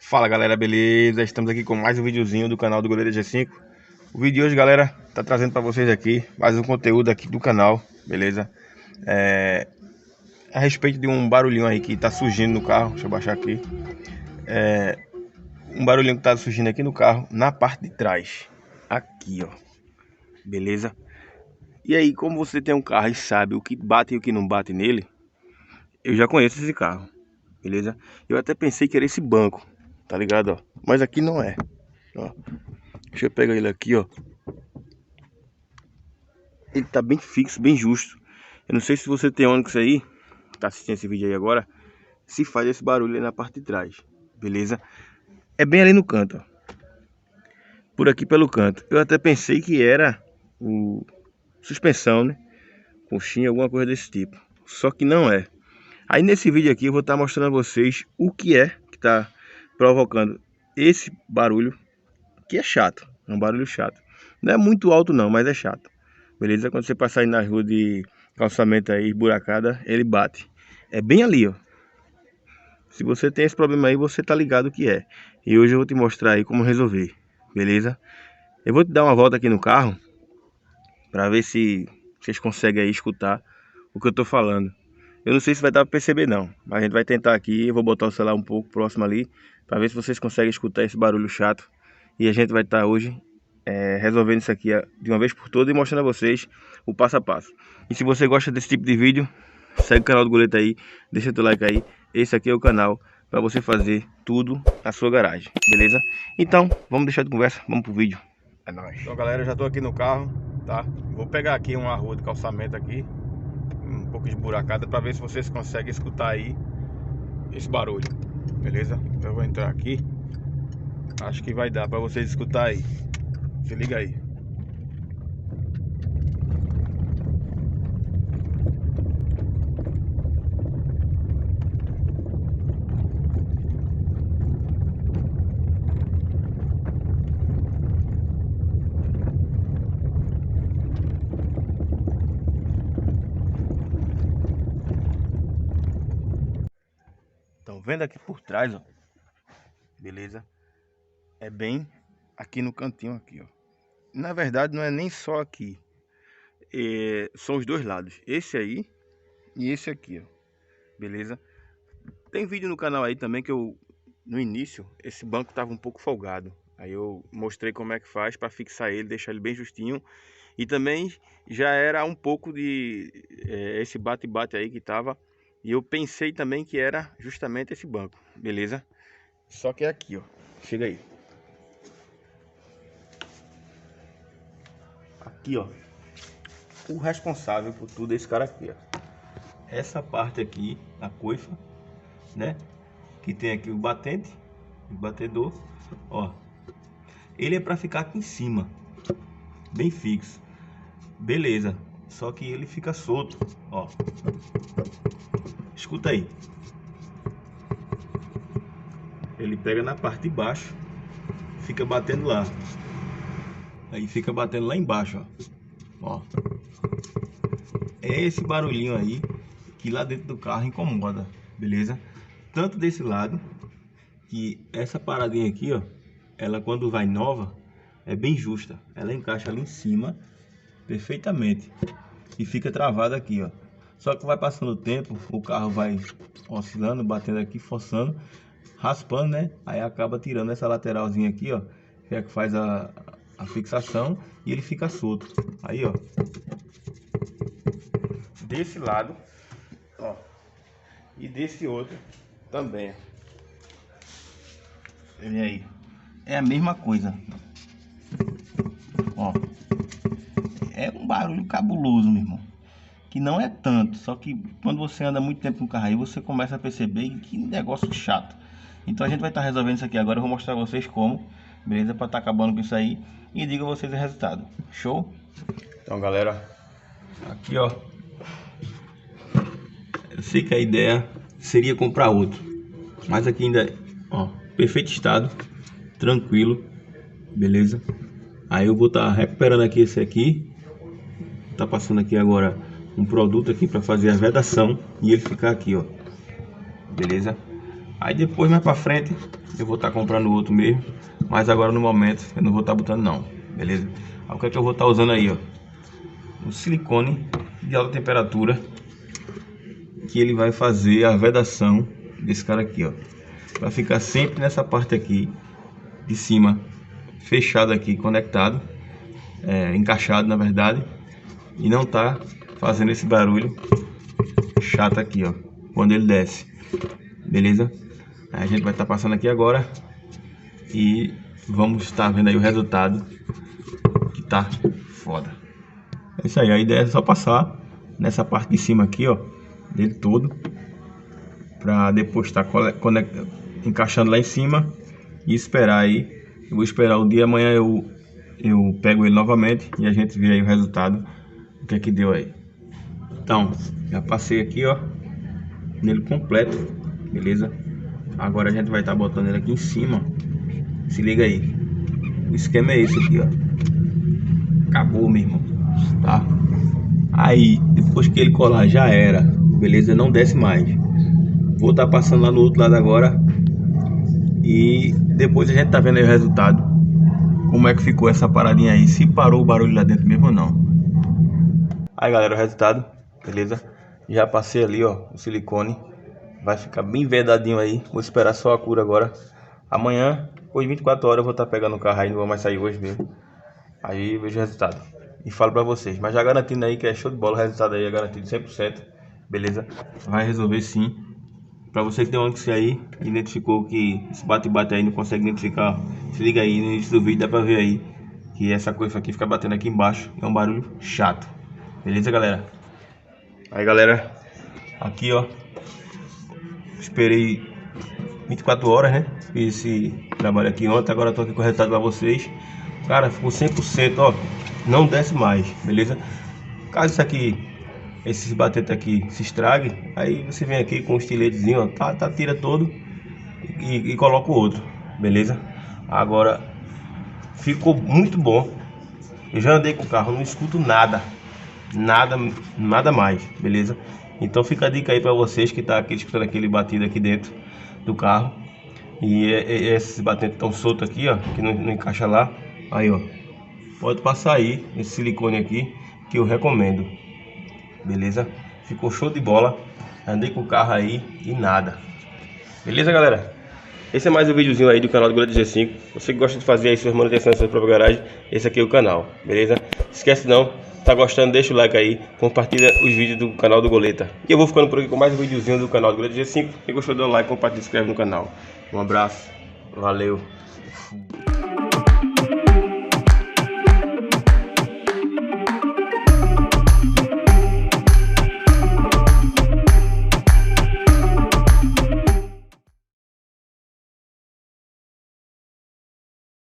Fala galera, beleza? Estamos aqui com mais um videozinho do canal do Goleiro G5. O vídeo de hoje, galera, tá trazendo para vocês aqui mais um conteúdo aqui do canal, beleza? A respeito de um barulhinho aí que tá surgindo no carro. Deixa eu baixar aqui. Um barulhinho que tá surgindo aqui no carro, na parte de trás. Aqui, ó. Beleza? E aí, como você tem um carro e sabe o que bate e o que não bate nele, eu já conheço esse carro, beleza? Eu até pensei que era esse banco, tá ligado, ó? Mas aqui não é, ó. Deixa eu pegar ele aqui, ó. Ele tá bem fixo, bem justo. Eu não sei se você tem Onix aí, tá assistindo esse vídeo aí agora, se faz esse barulho aí na parte de trás, beleza? É bem ali no canto, ó. Por aqui pelo canto. Eu até pensei que era o suspensão, né? Conchinha, alguma coisa desse tipo. Só que não é. Aí nesse vídeo aqui eu vou estar mostrando a vocês o que é que está provocando esse barulho, que é chato, é um barulho chato. Não é muito alto não, mas é chato. Beleza? Quando você passar aí na rua de calçamento aí, esburacada, ele bate. É bem ali, ó. Se você tem esse problema aí, você tá ligado o que é. E hoje eu vou te mostrar aí como resolver, beleza? Eu vou te dar uma volta aqui no carro, para ver se vocês conseguem aí escutar o que eu tô falando. Eu não sei se vai dar para perceber não, mas a gente vai tentar aqui. Eu vou botar o celular um pouco próximo ali, para ver se vocês conseguem escutar esse barulho chato. E a gente vai estar hoje resolvendo isso aqui de uma vez por todas e mostrando a vocês o passo a passo. E se você gosta desse tipo de vídeo, segue o canal do Goleta aí, deixa teu like aí. Esse aqui é o canal para você fazer tudo na sua garagem, beleza? Então, vamos deixar de conversa, vamos pro vídeo. É nóis. Então galera, eu já tô aqui no carro, tá? Vou pegar aqui uma rua de calçamento aqui, um pouco esburacada, para ver se vocês conseguem escutar aí esse barulho, beleza? Então eu vou entrar aqui, acho que vai dar para vocês escutar aí. Se liga aí. Estão vendo aqui por trás, ó? Beleza? É bem aqui no cantinho aqui, ó. Na verdade não é nem só aqui, são os dois lados, esse aí e esse aqui, ó. Beleza? Tem vídeo no canal aí também que eu, no início, esse banco tava um pouco folgado. Aí eu mostrei como é que faz para fixar ele, deixar ele bem justinho. E também já era um pouco de esse bate-bate aí que tava. E eu pensei também que era justamente esse banco, beleza? Só que é aqui, ó. Chega aí. Aqui, ó. O responsável por tudo é esse cara aqui, ó. Essa parte aqui, a coifa, né? Que tem aqui o batente, o batedor, ó. Ele é para ficar aqui em cima, bem fixo. Beleza. Só que ele fica solto, ó. Escuta aí. Ele pega na parte de baixo, fica batendo lá. Aí fica batendo lá embaixo, ó. Ó. É esse barulhinho aí que lá dentro do carro incomoda, beleza? Tanto desse lado, que essa paradinha aqui, ó, ela quando vai nova, é bem justa. Ela encaixa ali em cima, perfeitamente. E fica travada aqui, ó. Só que vai passando o tempo, o carro vai oscilando, batendo aqui, forçando, raspando, né? Aí acaba tirando essa lateralzinha aqui, ó, que é que faz a fixação e ele fica solto. Aí, ó. Desse lado, ó. E desse outro também. Vem aí. É a mesma coisa. Ó. É um barulho cabuloso, meu irmão. Que não é tanto, só que quando você anda muito tempo no carro aí, você começa a perceber que negócio chato. Então a gente vai estar resolvendo isso aqui agora. Eu vou mostrar a vocês como, beleza? Para estar acabando com isso aí. E digo a vocês o resultado. Show? Então galera, aqui ó, eu sei que a ideia seria comprar outro, mas aqui ainda, ó, perfeito estado, tranquilo, beleza? Aí eu vou estar recuperando aqui esse aqui. Tá passando aqui agora um produto aqui para fazer a vedação e ele ficar aqui, ó, beleza? Aí depois, mais pra frente, eu vou estar comprando outro mesmo. Mas agora no momento eu não vou estar botando não, beleza? Aí, o que é que eu vou estar usando aí, ó? Um silicone de alta temperatura, que ele vai fazer a vedação desse cara aqui, ó. Vai ficar sempre nessa parte aqui de cima, fechado aqui, conectado, encaixado na verdade, e não tá fazendo esse barulho chato aqui, ó, quando ele desce, beleza? Aí a gente vai estar passando aqui agora e vamos estar vendo aí o resultado, que tá foda. É isso aí, a ideia é só passar nessa parte de cima aqui, ó, dele todo, para depois estar encaixando lá em cima e esperar aí. Eu vou esperar o dia, amanhã eu pego ele novamente e a gente vê aí o resultado, o que é que deu aí. Então, já passei aqui, ó, nele completo, beleza? Agora a gente vai estar botando ele aqui em cima. Se liga aí, o esquema é esse aqui, ó. Acabou, meu irmão, tá? Aí, depois que ele colar, já era, beleza? Não desce mais. Vou estar passando lá no outro lado agora e depois a gente tá vendo aí o resultado, como é que ficou essa paradinha aí, se parou o barulho lá dentro mesmo ou não. Aí, galera, o resultado, beleza? Já passei ali, ó, o silicone. Vai ficar bem vedadinho aí. Vou esperar só a cura agora. Amanhã, depois de 24 horas, eu vou estar pegando o carro aí. Não vou mais sair hoje mesmo. Aí eu vejo o resultado e falo pra vocês. Mas já garantindo aí que é show de bola. O resultado aí é garantido 100%. Beleza? Vai resolver sim. Pra você que tem um Onix aí, identificou que esse bate-bate aí não consegue identificar, se liga aí no início do vídeo, dá pra ver aí que essa coisa aqui fica batendo aqui embaixo. É um barulho chato. Beleza, galera? Aí, galera, aqui, ó, esperei 24 horas, né? Fiz esse trabalho aqui ontem, agora tô aqui com o resultado pra vocês. Cara, ficou 100%, ó, não desce mais, beleza? Caso isso aqui, esse batente aqui se estrague, aí você vem aqui com um estiletezinho, ó, tira todo e coloca o outro, beleza? Agora, ficou muito bom. Eu já andei com o carro, não escuto nada mais, beleza? Então fica a dica aí pra vocês que tá aqui escutando aquele batido aqui dentro do carro. E esses batentes tão soltos aqui, ó, que não encaixa lá. Aí, ó, pode passar aí esse silicone aqui, que eu recomendo, beleza? Ficou show de bola. Andei com o carro aí e nada. Beleza, galera? Esse é mais um videozinho aí do canal do Goleta G5. Você que gosta de fazer aí suas manutenções na sua própria garagem, esse aqui é o canal, beleza? Esquece não, tá gostando, deixa o like aí, compartilha os vídeos do canal do Goleta. E eu vou ficando por aqui com mais um videozinho do canal do Goleta G5. Se gostou, dá um like, compartilha e se inscreve no canal. Um abraço, valeu.